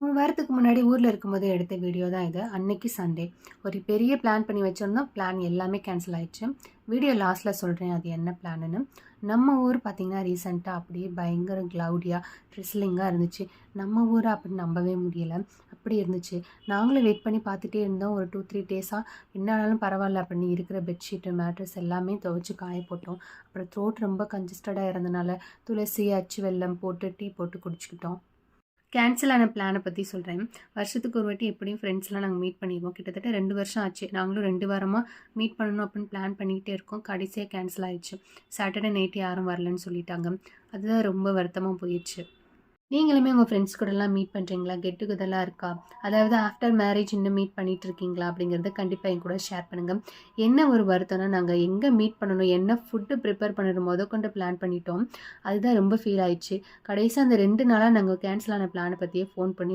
3 வாரத்துக்கு முன்னாடி ஊர்ல இருக்கும்போது எடுத்த வீடியோ தான் இது. அன்னைக்கு சண்டே. ஒரு பெரிய பிளான் பண்ணி வச்சிருந்தோம். பிளான் எல்லாமே கேன்சல் ஆயிடுச்சு. வீடியோ லாஸ்ட்ல சொல்றேன் அது என்ன பிளானுன்னு. நம்ம ஊர் பார்த்தீங்கன்னா, ரீசென்ட்டா அப்படியே பயங்கர கிளவுடியா, ட்ரிஸ்லிங்கா இருந்துச்சு. நம்ம ஊர அப்படின்னு நம்பவே முடியல. அப்படி இருந்துச்சு. நாங்களும் வெயிட் பண்ணி பார்த்துட்டே இருந்தோம். ஒரு 2, 3 டேஸா என்ன ஆனாலும் பரவாயில்ல அப்படின்னு இருக்கிற பெட்ஷீட்டு, மேட்ரஸ் எல்லாமே துவைச்சு காய போட்டோம். அப்புறம் த்ரோட் ரொம்ப கன்ஜஸ்டடா இருந்தனால துளசி, அச்சு வெல்லம் போட்டு டீ போட்டு குடிச்சுக்கிட்டோம். கேன்சல் ஆன பிளானை பற்றி சொல்கிறேன். வருஷத்துக்கு ஒரு வாட்டி எப்படியும் ஃப்ரெண்ட்ஸ்லாம் நாங்கள் மீட் பண்ணிடுவோம். கிட்டத்தட்ட 2 வருஷம் ஆச்சு. நாங்களும் 2 வாரமாக மீட் பண்ணணும் அப்படின்னு பிளான் பண்ணிக்கிட்டே இருக்கோம். கடைசியாக கேன்சல் ஆயிடுச்சு. சாட்டர்டே நைட்டு யாரும் வரலன்னு சொல்லிட்டாங்க. அதுதான் ரொம்ப வருத்தமாக போயிடுச்சு. நீங்களுமே உங்கள் ஃப்ரெண்ட்ஸ் கூடலாம் மீட் பண்ணுறீங்களா? கெட் டுகெதர்லாம் இருக்கா? அதாவது ஆஃப்டர் மேரேஜ் இன்னும் மீட் பண்ணிட்டு இருக்கீங்களா? அப்படிங்கிறத கண்டிப்பாக என் கூட ஷேர் பண்ணுங்கள். என்ன ஒரு வருத்தம்னா, நாங்கள் எங்கே மீட் பண்ணணும், என்ன ஃபுட்டு ப்ரிப்பேர் பண்ணணும் மொதற்கொண்டு பிளான் பண்ணிட்டோம். அதுதான் ரொம்ப ஃபீல் ஆயிடுச்சு. கடைசியாக அந்த 2 நாளாக நாங்கள் கேன்சல் ஆன பிளானை பற்றியே ஃபோன் பண்ணி